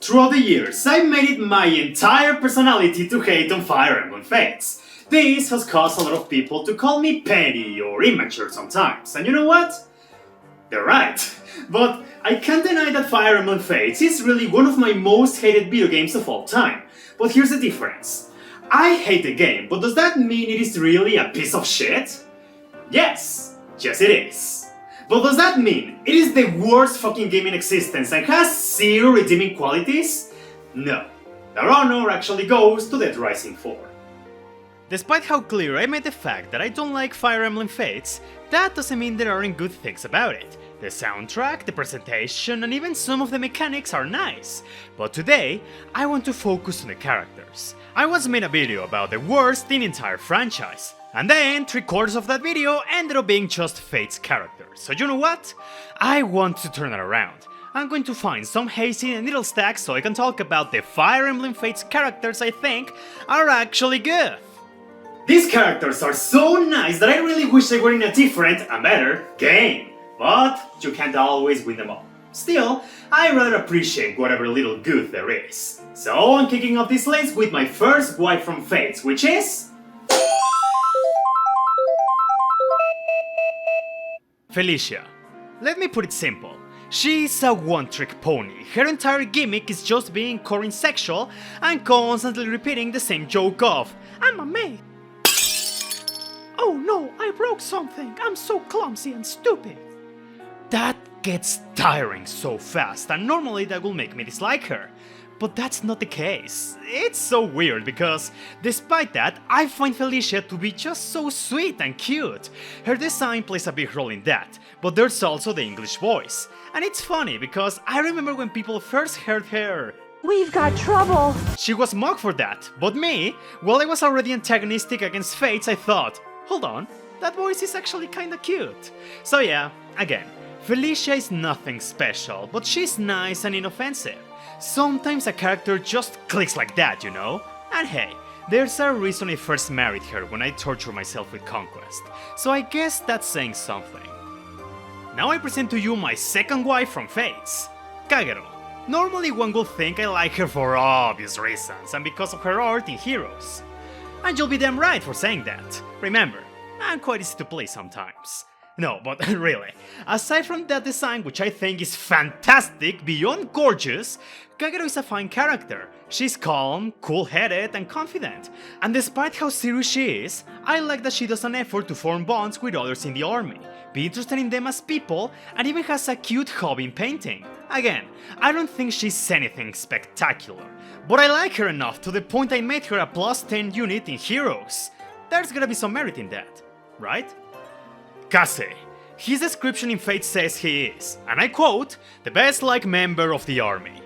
Throughout the years, I've made it my entire personality to hate on Fire Emblem Fates. This has caused a lot of people to call me petty or immature sometimes, and you know what? They're right. But I can't deny that Fire Emblem Fates is really one of my most hated video games of all time. But here's the difference. I hate the game, but does that mean it is really a piece of shit? Yes it is. But does that mean it is the worst fucking game in existence and has zero redeeming qualities? No. Their honor actually goes to Dead Rising 4. Despite how clear I made the fact that I don't like Fire Emblem Fates, that doesn't mean there aren't good things about it. The soundtrack, the presentation, and even some of the mechanics are nice. But today, I want to focus on the characters. I once made a video about the worst in the entire franchise, and then 3/4 of that video ended up being just Fate's characters. So you know what? I want to turn it around. I'm going to find some hazy and needle stacks so I can talk about the Fire Emblem Fates characters I think are actually good. These characters are so nice that I really wish they were in a different and better game. But you can't always win them all. Still, I rather appreciate whatever little good there is. So I'm kicking off this list with my first wife from Fates, which is... Felicia. Let me put it simple. She's a one-trick pony. Her entire gimmick is just being sexual and constantly repeating the same joke of, "I'm a maid. Oh no, I broke something. I'm so clumsy and stupid." That gets tiring so fast, and normally that will make me dislike her. But that's not the case. It's so weird because, despite that, I find Felicia to be just so sweet and cute. Her design plays a big role in that, but there's also the English voice. And it's funny because I remember when people first heard her, "We've got trouble." She was mocked for that, but me, while I was already antagonistic against Fates, I thought, hold on, that voice is actually kinda cute. So yeah, again, Felicia is nothing special, but she's nice and inoffensive. Sometimes a character just clicks like that, you know? And hey, there's a reason I first married her when I torture myself with Conquest, so I guess that's saying something. Now I present to you my second wife from Fates, Kagero. Normally one would think I like her for obvious reasons and because of her art in Heroes. And you'll be damn right for saying that. Remember, I'm quite easy to please sometimes. No, but really, aside from that design which I think is fantastic, beyond gorgeous, Kagero is a fine character. She's calm, cool-headed and confident. And despite how serious she is, I like that she does an effort to form bonds with others in the army, be interested in them as people, and even has a cute hobby in painting. Again, I don't think she's anything spectacular, but I like her enough to the point I made her a +10 unit in Heroes. There's gotta be some merit in that, right? Kaze. His description in Fate says he is, and I quote, the best-liked member of the army.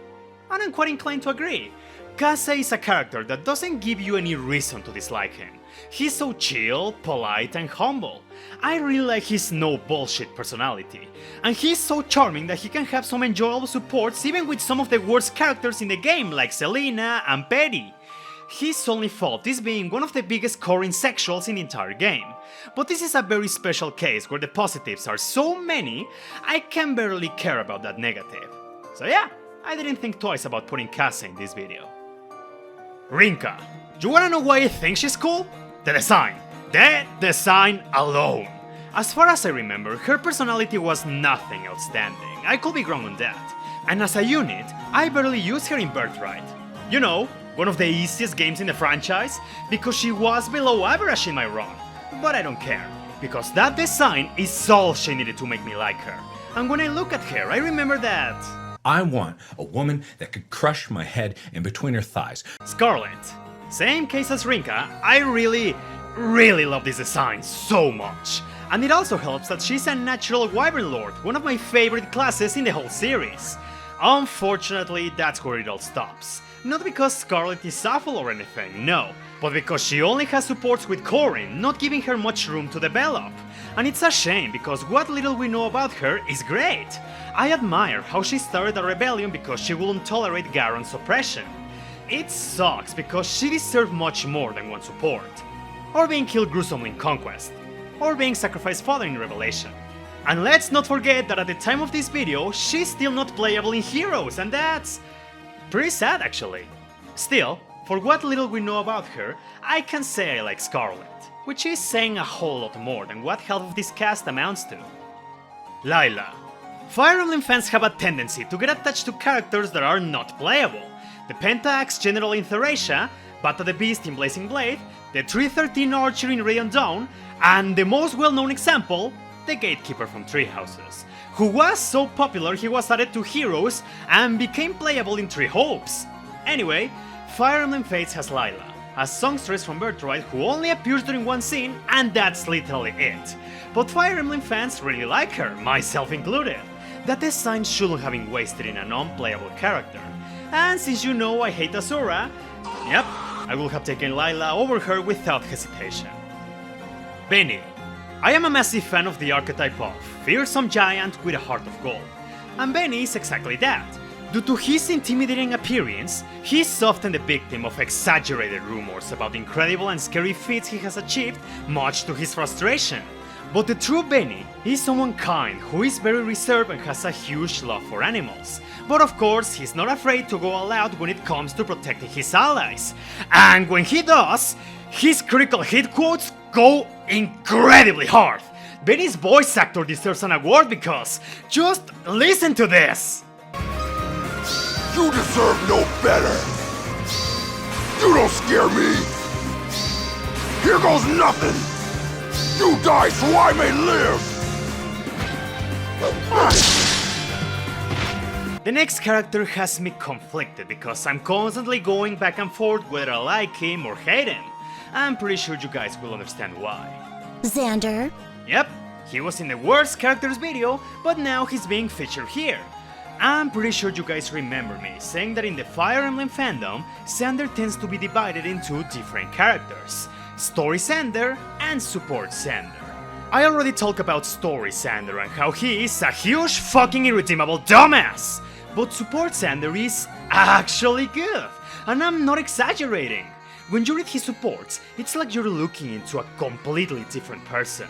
And I'm quite inclined to agree. Kaze is a character that doesn't give you any reason to dislike him. He's so chill, polite and humble. I really like his no bullshit personality. And he's so charming that he can have some enjoyable supports even with some of the worst characters in the game like Selena and Betty. His only fault is being one of the biggest sexuals in the entire game. But this is a very special case where the positives are so many, I can barely care about that negative. So yeah, I didn't think twice about putting Kaze in this video. Rinka. You wanna know why I think she's cool? The design. The design alone. As far as I remember, her personality was nothing outstanding. I could be wrong on that. And as a unit, I barely use her in Birthright. You know, one of the easiest games in the franchise, because she was below average in my run. But I don't care, because that design is all she needed to make me like her. And when I look at her, I remember that... I want a woman that could crush my head in between her thighs. Scarlet. Same case as Rinka, I really love this design so much. And it also helps that she's a natural Wyvern Lord, one of my favorite classes in the whole series. Unfortunately, that's where it all stops. Not because Scarlet is awful or anything, no, but because she only has supports with Corrin, not giving her much room to develop. And it's a shame because what little we know about her is great. I admire how she started a rebellion because she wouldn't tolerate Garon's oppression. It sucks because she deserved much more than one support. Or being killed gruesomely in Conquest. Or being sacrificed further in Revelation. And let's not forget that at the time of this video, she's still not playable in Heroes, and that's... Pretty sad actually. Still, for what little we know about her, I can say I like Scarlet, which is saying a whole lot more than what half of this cast amounts to. Lila. Fire Emblem fans have a tendency to get attached to characters that are not playable. The Pentax General in Theracia, Bata the Beast in Blazing Blade, the 313 Archer in Radiant Dawn, and the most well-known example, the Gatekeeper from Three Houses, who was so popular he was added to Heroes and became playable in Three Hopes. Anyway, Fire Emblem Fates has Lila, a songstress from Birthright who only appears during one scene, and that's literally it. But Fire Emblem fans really like her, myself included. That design shouldn't have been wasted in a non-playable character. And since you know I hate Asura, yep, I would have taken Lila over her without hesitation. Benny. I am a massive fan of the archetype of fearsome giant with a heart of gold. And Benny is exactly that. Due to his intimidating appearance, he's often the victim of exaggerated rumors about the incredible and scary feats he has achieved, much to his frustration. But the true Benny is someone kind who is very reserved and has a huge love for animals. But of course, he's not afraid to go all out when it comes to protecting his allies. And when he does, his critical hit quotes go incredibly hard. Benny's voice actor deserves an award because just listen to this. You deserve no better. You don't scare me. Here goes nothing. You die so I may live. The next character has me conflicted because I'm constantly going back and forth whether I like him or hate him. I'm pretty sure you guys will understand why. Xander? Yep, he was in the worst characters video, but now he's being featured here. I'm pretty sure you guys remember me saying that in the Fire Emblem fandom, Xander tends to be divided into different characters. Story Xander and Support Xander. I already talked about Story Xander and how he is a huge fucking irredeemable dumbass! But Support Xander is actually good, and I'm not exaggerating. When you read his supports, it's like you're looking into a completely different person.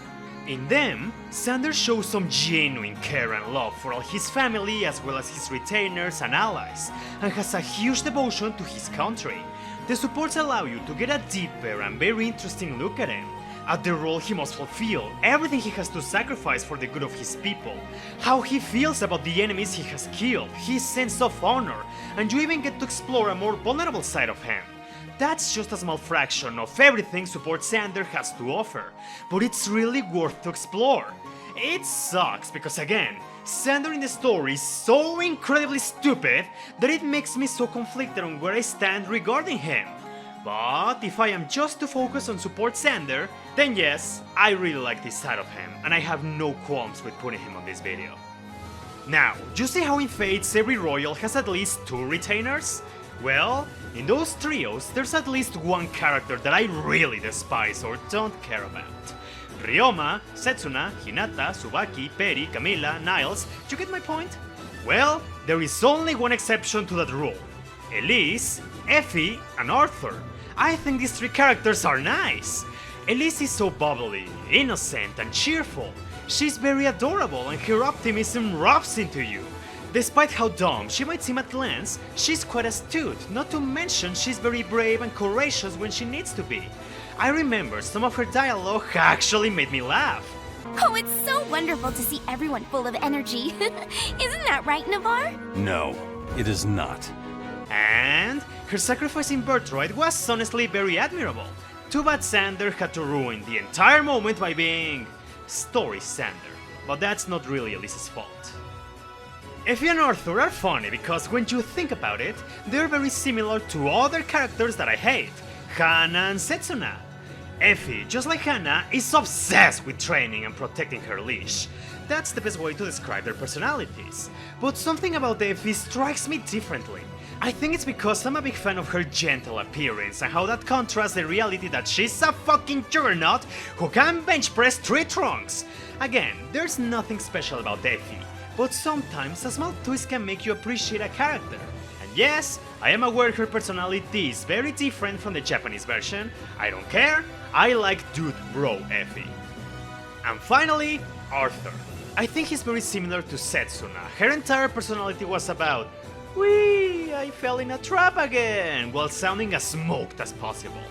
In them, Xander shows some genuine care and love for all his family as well as his retainers and allies, and has a huge devotion to his country. The supports allow you to get a deeper and very interesting look at him, at the role he must fulfill, everything he has to sacrifice for the good of his people, how he feels about the enemies he has killed, his sense of honor, and you even get to explore a more vulnerable side of him. That's just a small fraction of everything Support Xander has to offer, but it's really worth to explore. It sucks because again, Xander in the story is so incredibly stupid that it makes me so conflicted on where I stand regarding him. But if I am just to focus on Support Xander, then yes, I really like this side of him, and I have no qualms with putting him on this video. Now, you see how in Fates every royal has at least 2 retainers? Well, in those trios, there's at least one character that I really despise or don't care about. Ryoma, Setsuna, Hinata, Tsubaki, Peri, Camilla, Niles, you get my point? Well, there is only one exception to that rule. Elise, Effie, and Arthur. I think these 3 characters are nice. Elise is so bubbly, innocent, and cheerful. She's very adorable and her optimism rubs into you. Despite how dumb she might seem at glance, she's quite astute, not to mention she's very brave and courageous when she needs to be. I remember some of her dialogue actually made me laugh. Oh, it's so wonderful to see everyone full of energy. Isn't that right, Navarre? No, it is not. And her sacrifice in Birthright was honestly very admirable. Too bad Xander had to ruin the entire moment by being Story Xander, but that's not really Elise's fault. Effie and Arthur are funny because when you think about it, they're very similar to other characters that I hate, Hana and Setsuna. Effie, just like Hana, is obsessed with training and protecting her leash. That's the best way to describe their personalities. But something about Effie strikes me differently. I think it's because I'm a big fan of her gentle appearance and how that contrasts the reality that she's a fucking juggernaut who can bench press 3 trunks. Again, there's nothing special about Effie, but sometimes a small twist can make you appreciate a character. And yes, I am aware her personality is very different from the Japanese version. I don't care, I like dude bro Effie. And finally, Arthur. I think he's very similar to Setsuna. Her entire personality was about Whee! I fell in a trap again, while sounding as smoked as possible.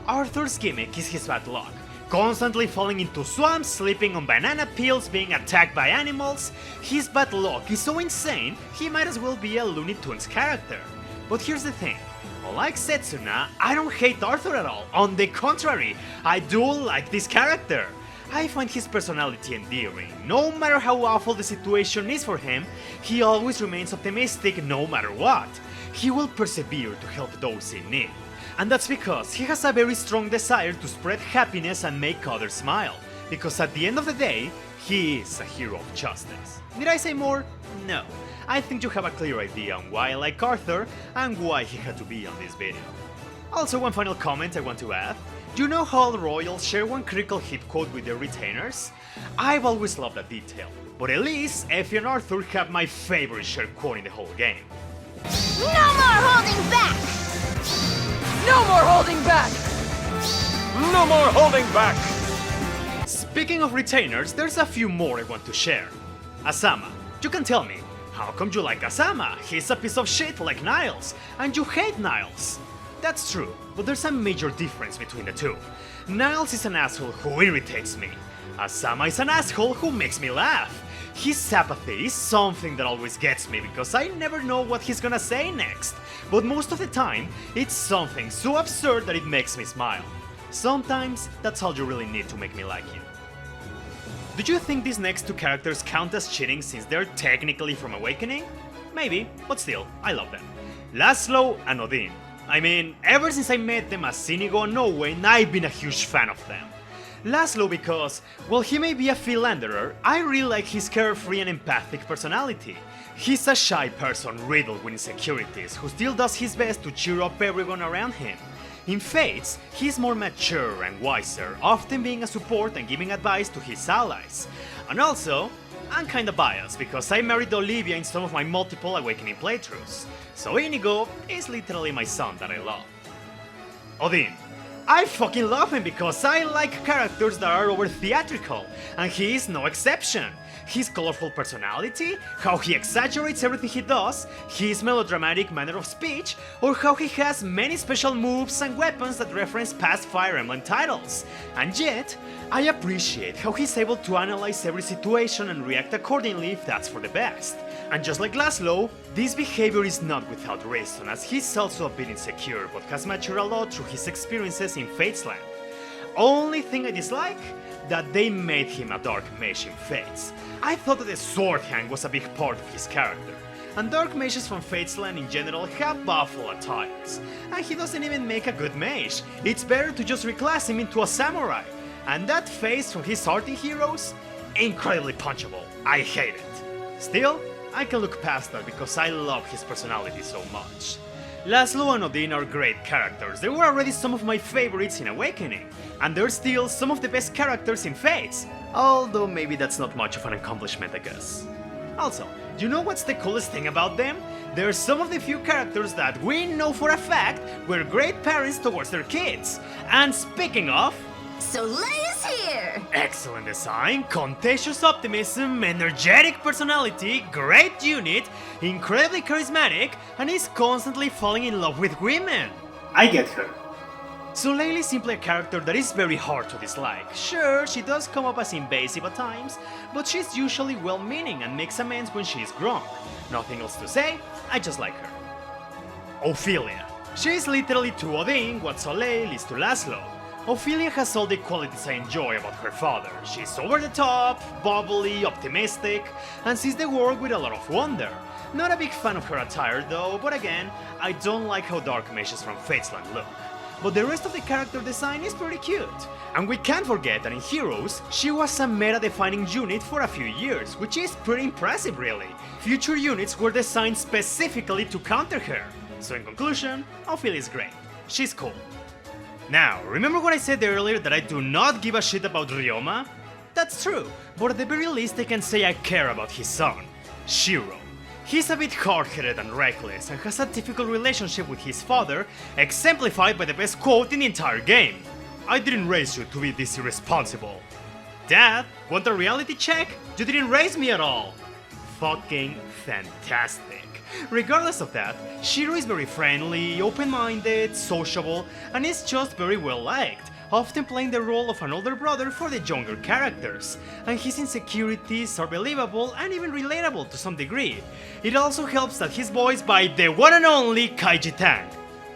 Arthur's gimmick is his bad luck. Constantly falling into swamps, sleeping on banana peels, being attacked by animals. His bad luck is so insane, he might as well be a Looney Tunes character. But here's the thing. Unlike Setsuna, I don't hate Arthur at all. On the contrary, I do like this character. I find his personality endearing. No matter how awful the situation is for him, he always remains optimistic no matter what. He will persevere to help those in need. And that's because he has a very strong desire to spread happiness and make others smile. Because at the end of the day, he is a hero of justice. Did I say more? No. I think you have a clear idea on why I like Arthur and why he had to be on this video. Also, one final comment I want to add. Do you know how all Royals share one critical hit code with their retainers? I've always loved that detail, but at least Effie and Arthur have my favorite share code in the whole game. No more holding back! No more holding back! No more holding back! Speaking of retainers, there's a few more I want to share. Asama, you can tell me, how come you like Asama? He's a piece of shit like Niles, and you hate Niles. That's true, but there's a major difference between the two. Niles is an asshole who irritates me. Asama is an asshole who makes me laugh. His apathy is something that always gets me because I never know what he's gonna say next. But most of the time, it's something so absurd that it makes me smile. Sometimes, that's all you really need to make me like you. Do you think these next two characters count as cheating since they're technically from Awakening? Maybe, but still, I love them. Laszlo and Odin. I mean, ever since I met them as Inigo and Nohrian, I've been a huge fan of them. Laszlo because, while he may be a philanderer, I really like his carefree and empathic personality. He's a shy person riddled with insecurities who still does his best to cheer up everyone around him. In Fates, he's more mature and wiser, often being a support and giving advice to his allies. And also, I'm kinda biased because I married Olivia in some of my multiple Awakening playthroughs, so Inigo is literally my son that I love. Odin. I fucking love him because I like characters that are over theatrical, and he is no exception. His colorful personality, how he exaggerates everything he does, his melodramatic manner of speech, or how he has many special moves and weapons that reference past Fire Emblem titles. And yet, I appreciate how he's able to analyze every situation and react accordingly if that's for the best. And just like Laszlo, this behavior is not without reason, as he's also a bit insecure but has matured a lot through his experiences in Fatesland. Only thing I dislike? That they made him a dark mage in Fates. I thought that the sword hand was a big part of his character, and dark mages from Fatesland in general have buffalo attires, and he doesn't even make a good mage. It's better to just reclass him into a samurai. And that face from his art in Heroes? Incredibly punchable. I hate it. Still, I can look past that because I love his personality so much. Laszlo and Odin are great characters. They were already some of my favorites in Awakening, and they're still some of the best characters in Fates. Although maybe that's not much of an accomplishment, I guess. Also, do you know what's the coolest thing about them? They're some of the few characters that we know for a fact were great parents towards their kids. And speaking of, Soleil is here! excellent design, contagious optimism, energetic personality, great unit, incredibly charismatic, and is constantly falling in love with women. I get her. Soleil is simply a character that is very hard to dislike. Sure, she does come up as invasive at times, but she's usually well-meaning and makes amends when she is wrong. Nothing else to say, I just like her. Ophelia. She is literally to Odin what Soleil is to Laszlo. Ophelia has all the qualities I enjoy about her father. She's over the top, bubbly, optimistic, and sees the world with a lot of wonder. Not a big fan of her attire though, but again, I don't like how dark mages from Fatesland look. But the rest of the character design is pretty cute. And we can't forget that in Heroes, she was a meta-defining unit for a few years, which is pretty impressive really. Future units were designed specifically to counter her. So in conclusion, Ophelia is great. She's cool. Now, remember what I said earlier that I do not give a shit about Ryoma? That's true, but at the very least I can say I care about his son, Shiro. He's a bit hard-headed and reckless and has a difficult relationship with his father, exemplified by the best quote in the entire game. I didn't raise you to be this irresponsible. Dad, want a reality check? You didn't raise me at all. Fucking fantastic. Regardless of that, Shiro is very friendly, open-minded, sociable, and is just very well liked, often playing the role of an older brother for the younger characters, and his insecurities are believable and even relatable to some degree. It also helps that he's voiced by the one and only Kaiji Tang.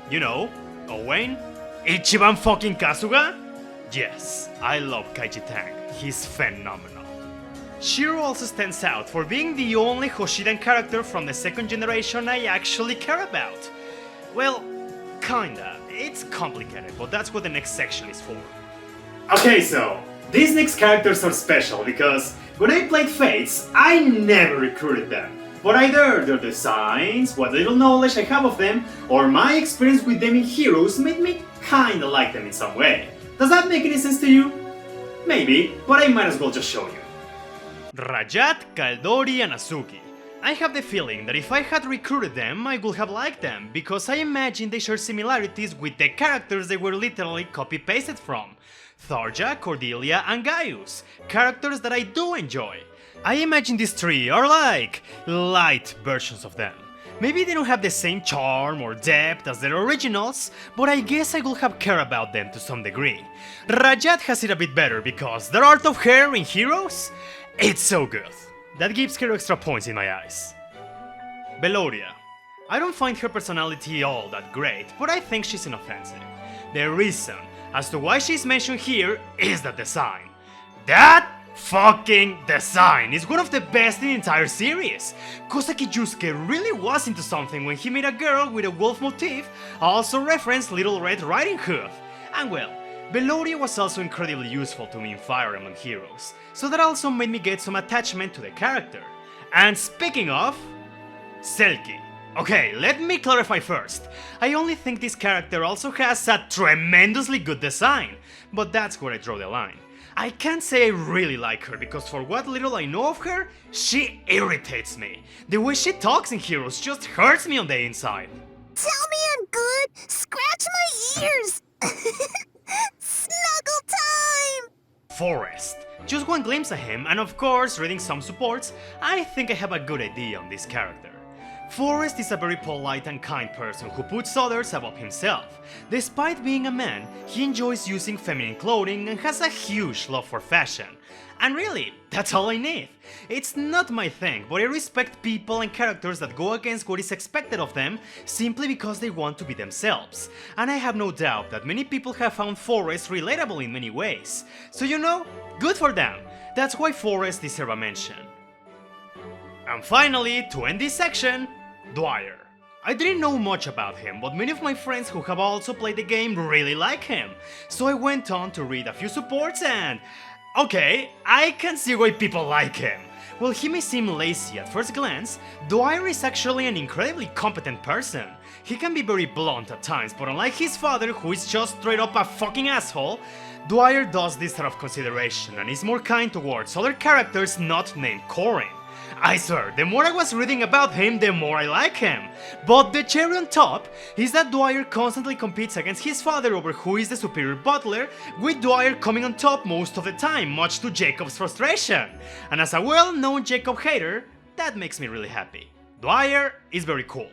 You know, Owen? Ichiban fucking Kasuga? Yes, I love Kaiji Tang, he's phenomenal. Shiro also stands out for being the only Hoshidan character from the second generation I actually care about. Well, kinda. It's complicated, but that's what the next section is for. Okay, so, these next characters are special because when I played Fates, I never recruited them. But either their designs, what little knowledge I have of them, or my experience with them in Heroes made me kinda like them in some way. Does that make any sense to you? Maybe, but I might as well just show you. Rajat, Kaldori, and Azuki. I have the feeling that if I had recruited them, I would have liked them, because I imagine they share similarities with the characters they were literally copy-pasted from. Tharja, Cordelia, and Gaius, characters that I do enjoy. I imagine these three are like light versions of them. Maybe they don't have the same charm or depth as their originals, but I guess I will have care about them to some degree. Rajat has it a bit better because their art of hair in Heroes, it's so good. That gives her extra points in my eyes. Veloria. I don't find her personality all that great, but I think she's inoffensive. The reason as to why she's mentioned here is the design. That fucking design is one of the best in the entire series. Kosaki Yusuke really was into something when he made a girl with a wolf motif, also referenced Little Red Riding Hood. And well, Veloria was also incredibly useful to me in Fire Emblem Heroes, so that also made me get some attachment to the character. And speaking of, Selkie. Okay, let me clarify first. I only think this character also has a tremendously good design, but that's where I draw the line. I can't say I really like her because for what little I know of her, she irritates me. The way she talks in Heroes just hurts me on the inside. Tell me I'm good! Scratch my ears! Snuggle time! Forrest. Just one glimpse at him, and of course, reading some supports, I think I have a good idea on this character. Forrest is a very polite and kind person who puts others above himself. Despite being a man, he enjoys using feminine clothing and has a huge love for fashion. And really, that's all I need. It's not my thing, but I respect people and characters that go against what is expected of them simply because they want to be themselves. And I have no doubt that many people have found Forrest relatable in many ways. So you know, good for them. That's why Forrest deserves a mention. And finally, to end this section, Dwyer. I didn't know much about him, but many of my friends who have also played the game really like him. So I went on to read a few supports and... okay, I can see why people like him. While he may seem lazy at first glance, Dwyer is actually an incredibly competent person. He can be very blunt at times, but unlike his father, who is just straight up a fucking asshole, Dwyer does this out of consideration and is more kind towards other characters not named Corin. I swear, the more I was reading about him, the more I like him. But the cherry on top is that Dwyer constantly competes against his father over who is the superior butler, with Dwyer coming on top most of the time, much to Jacob's frustration. And as a well-known Jacob hater, that makes me really happy. Dwyer is very cool.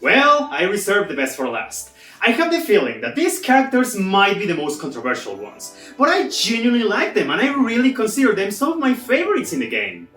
Well, I reserved the best for last. I have the feeling that these characters might be the most controversial ones, but I genuinely like them and I really consider them some of my favorites in the game.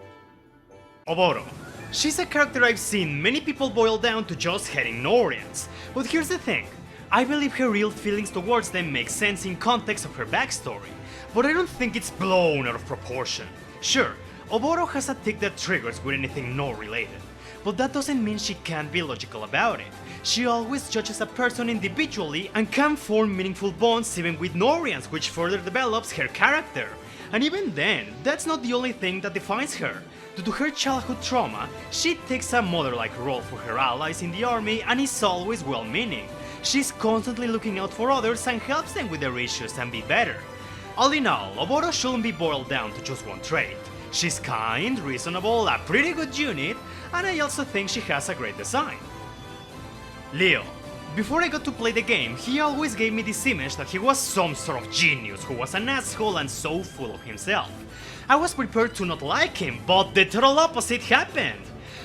Oboro. She's a character I've seen many people boil down to just hating Nohrians, but here's the thing. I believe her real feelings towards them make sense in context of her backstory, but I don't think it's blown out of proportion. Sure, Oboro has a tick that triggers with anything Noh related, but that doesn't mean she can't be logical about it. She always judges a person individually and can form meaningful bonds even with Nohrians, which further develops her character. And even then, that's not the only thing that defines her. Due to her childhood trauma, she takes a mother-like role for her allies in the army and is always well-meaning. She's constantly looking out for others and helps them with their issues and be better. All in all, Oboro shouldn't be boiled down to just one trait. She's kind, reasonable, a pretty good unit, and I also think she has a great design. Leo. Before I got to play the game, he always gave me this image that he was some sort of genius who was an asshole and so full of himself. I was prepared to not like him, but the total opposite happened.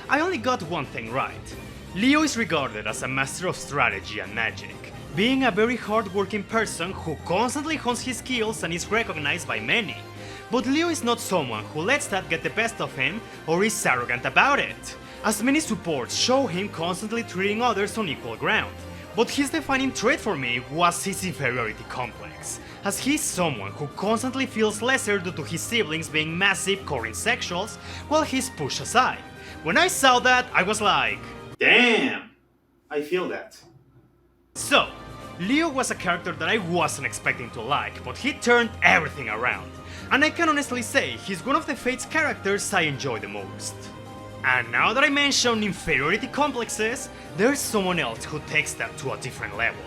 I only got one thing right. Leo is regarded as a master of strategy and magic, being a very hard-working person who constantly hones his skills and is recognized by many. But Leo is not someone who lets that get the best of him or is arrogant about it, as many supports show him constantly treating others on equal ground. But his defining trait for me was his inferiority complex, as he's someone who constantly feels lesser due to his siblings being massive core insexuals while he's pushed aside. When I saw that, I was like, damn, I feel that. So, Leo was a character that I wasn't expecting to like, but he turned everything around. And I can honestly say he's one of the Fate's characters I enjoy the most. And now that I mentioned inferiority complexes, there's someone else who takes that to a different level.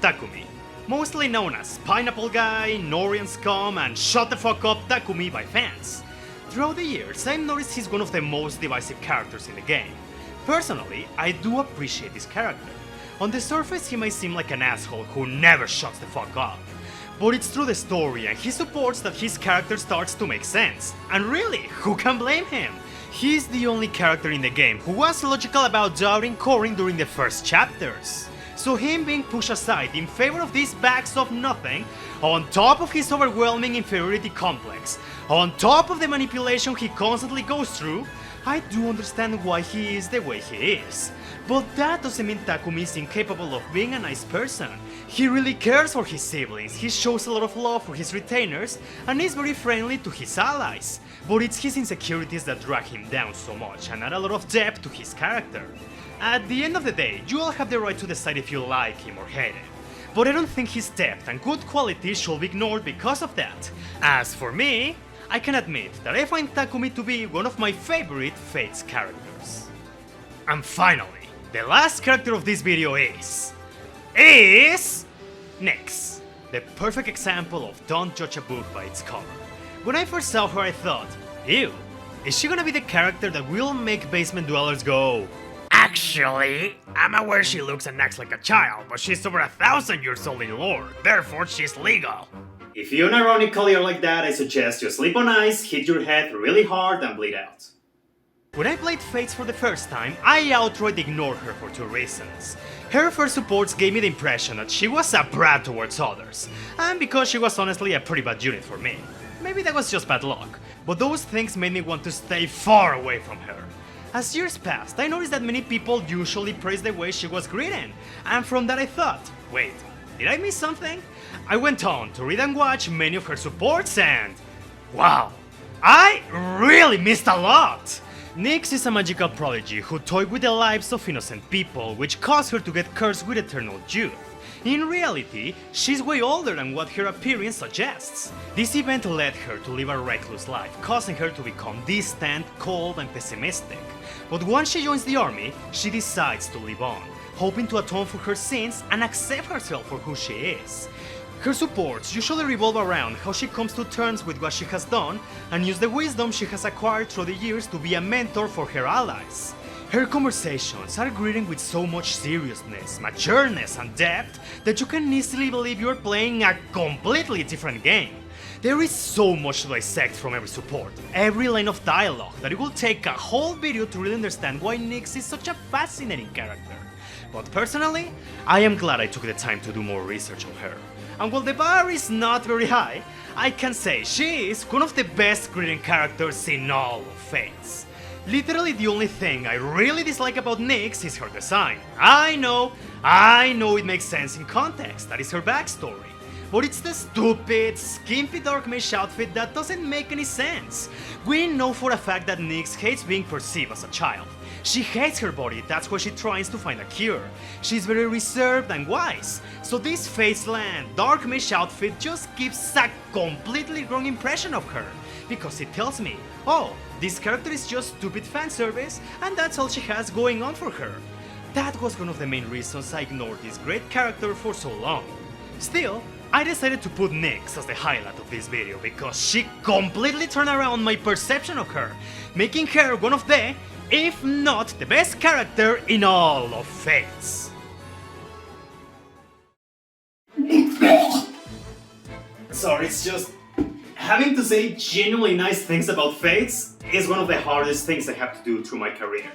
Takumi, mostly known as Pineapple Guy, Nohrian Scum, and Shut the Fuck Up Takumi by fans. Throughout the years, I've noticed he's one of the most divisive characters in the game. Personally, I do appreciate this character. On the surface, he may seem like an asshole who never shuts the fuck up. But it's through the story and his supports that his character starts to make sense. And really, who can blame him? He's the only character in the game who was logical about doubting Corin during the first chapters. So him being pushed aside in favor of these bags of nothing, on top of his overwhelming inferiority complex, on top of the manipulation he constantly goes through, I do understand why he is the way he is. But that doesn't mean Takumi is incapable of being a nice person. He really cares for his siblings, he shows a lot of love for his retainers, and is very friendly to his allies. But it's his insecurities that drag him down so much and add a lot of depth to his character. At the end of the day, you all have the right to decide if you like him or hate him. But I don't think his depth and good qualities should be ignored because of that. As for me, I can admit that I find Takumi to be one of my favorite Fates characters. And finally, the last character of this video is Nyx, the perfect example of don't judge a book by its cover. When I first saw her I thought, ew, is she gonna be the character that will make basement dwellers go, actually, I'm aware she looks and acts like a child, but she's over 1,000 years old in lore, therefore she's legal. If you unironically are like that, I suggest you sleep on ice, hit your head really hard and bleed out. When I played Fates for the first time, I outright ignored her for two reasons. Her first supports gave me the impression that she was a brat towards others, and because she was honestly a pretty bad unit for me. Maybe that was just bad luck, but those things made me want to stay far away from her. As years passed, I noticed that many people usually praised the way she was greeted, and from that I thought, wait, did I miss something? I went on to read and watch many of her supports and wow, I really missed a lot! Nyx is a magical prodigy who toyed with the lives of innocent people, which caused her to get cursed with eternal youth. In reality, she's way older than what her appearance suggests. This event led her to live a recluse life, causing her to become distant, cold, and pessimistic. But once she joins the army, she decides to live on, hoping to atone for her sins and accept herself for who she is. Her supports usually revolve around how she comes to terms with what she has done and use the wisdom she has acquired through the years to be a mentor for her allies. Her conversations are greeted with so much seriousness, matureness, and depth that you can easily believe you're playing a completely different game. There is so much to dissect from every support, every line of dialogue, that it will take a whole video to really understand why Nyx is such a fascinating character. But personally, I am glad I took the time to do more research on her. And while the bar is not very high, I can say she is one of the best greeting characters in all of Fates. Literally the only thing I really dislike about Nyx is her design. I know it makes sense in context, that is her backstory. But it's the stupid, skimpy dark mage outfit that doesn't make any sense. We know for a fact that Nyx hates being perceived as a child. She hates her body, that's why she tries to find a cure. She's very reserved and wise, so this Faceland dark mage outfit just gives a completely wrong impression of her, because it tells me, oh, this character is just stupid fan service and that's all she has going on for her. That was one of the main reasons I ignored this great character for so long. Still, I decided to put Nyx as the highlight of this video because she completely turned around my perception of her, making her one of the, if not the best character in all of Fates. Sorry, it's just having to say genuinely nice things about Fates is one of the hardest things I have to do through my career.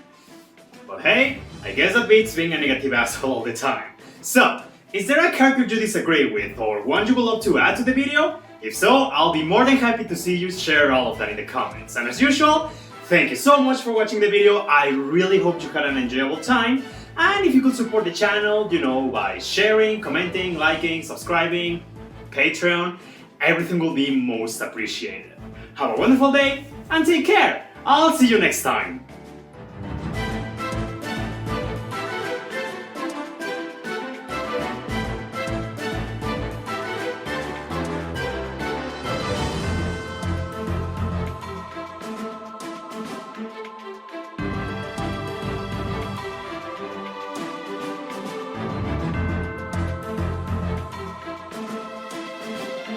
But hey, I guess that beats being a negative asshole all the time. So, is there a character you disagree with or one you would love to add to the video? If so, I'll be more than happy to see you share all of that in the comments. And as usual, thank you so much for watching the video. I really hope you had an enjoyable time. And if you could support the channel, you know, by sharing, commenting, liking, subscribing, Patreon, everything will be most appreciated. Have a wonderful day and take care. I'll see you next time.